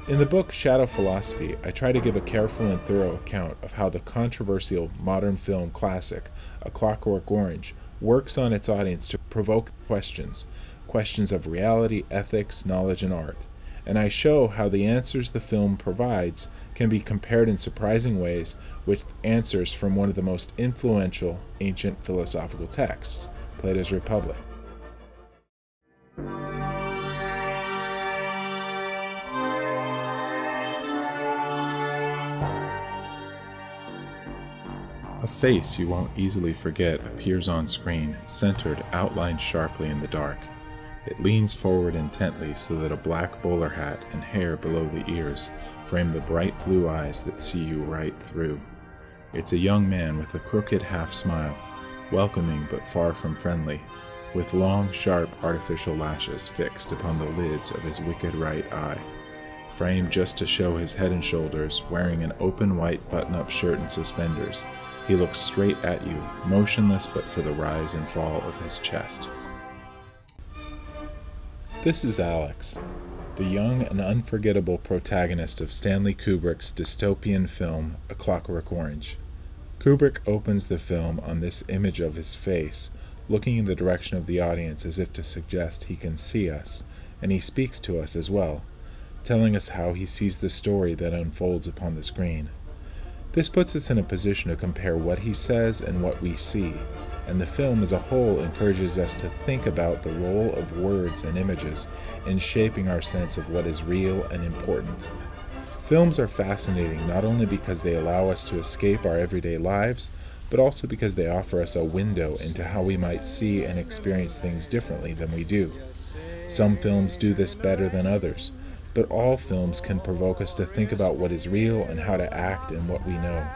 In the book Shadow Philosophy, I try to give a careful and thorough account of how the controversial modern film classic, A Clockwork Orange, works on its audience to provoke questions of reality, ethics, knowledge, and art. And I show how the answers the film provides can be compared in surprising ways with answers from one of the most influential ancient philosophical texts, Plato's Republic. A face you won't easily forget appears on screen, centered, outlined sharply in the dark. It leans forward intently so that a black bowler hat and hair below the ears frame the bright blue eyes that see you right through. It's a young man with a crooked half-smile, welcoming but far from friendly, with long, sharp, artificial lashes fixed upon the lids of his wicked right eye. Framed just to show his head and shoulders, wearing an open white button-up shirt and suspenders, he looks straight at you, motionless but for the rise and fall of his chest. This is Alex, the young and unforgettable protagonist of Stanley Kubrick's dystopian film, A Clockwork Orange. Kubrick opens the film on this image of his face, looking in the direction of the audience as if to suggest he can see us, and he speaks to us as well, telling us how he sees the story that unfolds upon the screen. This puts us in a position to compare what he says and what we see, and the film as a whole encourages us to think about the role of words and images in shaping our sense of what is real and important. Films are fascinating not only because they allow us to escape our everyday lives, but also because they offer us a window into how we might see and experience things differently than we do. Some films do this better than others, but all films can provoke us to think about what is real and how to act in what we know.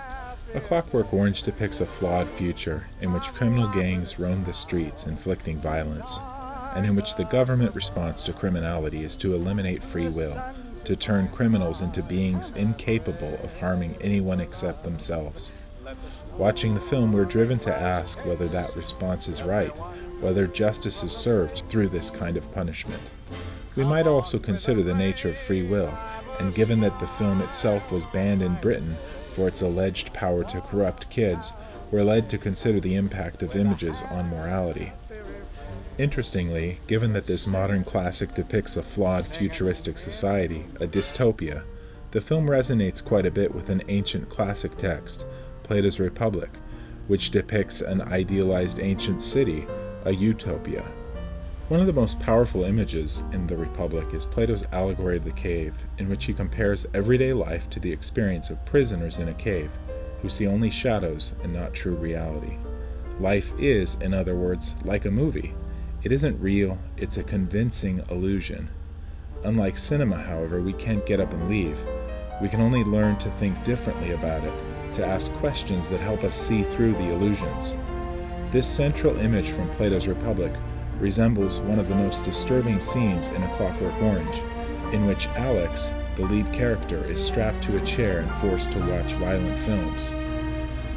A Clockwork Orange depicts a flawed future in which criminal gangs roam the streets inflicting violence, and in which the government response to criminality is to eliminate free will, to turn criminals into beings incapable of harming anyone except themselves. Watching the film, we're driven to ask whether that response is right, whether justice is served through this kind of punishment. We might also consider the nature of free will, and given that the film itself was banned in Britain for its alleged power to corrupt kids, we're led to consider the impact of images on morality. Interestingly, given that this modern classic depicts a flawed futuristic society, a dystopia, the film resonates quite a bit with an ancient classic text, Plato's Republic, which depicts an idealized ancient city, a utopia. One of the most powerful images in the Republic is Plato's Allegory of the Cave, in which he compares everyday life to the experience of prisoners in a cave, who see only shadows and not true reality. Life is, in other words, like a movie. It isn't real, it's a convincing illusion. Unlike cinema, however, we can't get up and leave. We can only learn to think differently about it, to ask questions that help us see through the illusions. This central image from Plato's Republic resembles one of the most disturbing scenes in A Clockwork Orange, in which Alex, the lead character, is strapped to a chair and forced to watch violent films.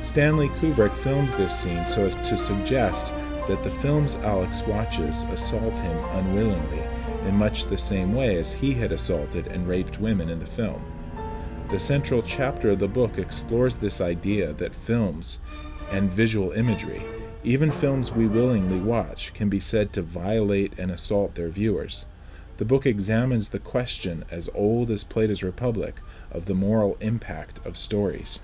Stanley Kubrick films this scene so as to suggest that the films Alex watches assault him unwillingly, in much the same way as he had assaulted and raped women in the film. The central chapter of the book explores this idea that films and visual imagery, even films we willingly watch, can be said to violate and assault their viewers. The book examines the question, as old as Plato's Republic, of the moral impact of stories.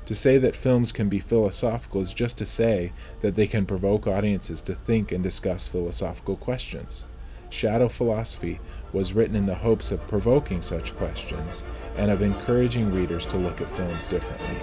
To say that films can be philosophical is just to say that they can provoke audiences to think and discuss philosophical questions. Shadow Philosophy was written in the hopes of provoking such questions and of encouraging readers to look at films differently.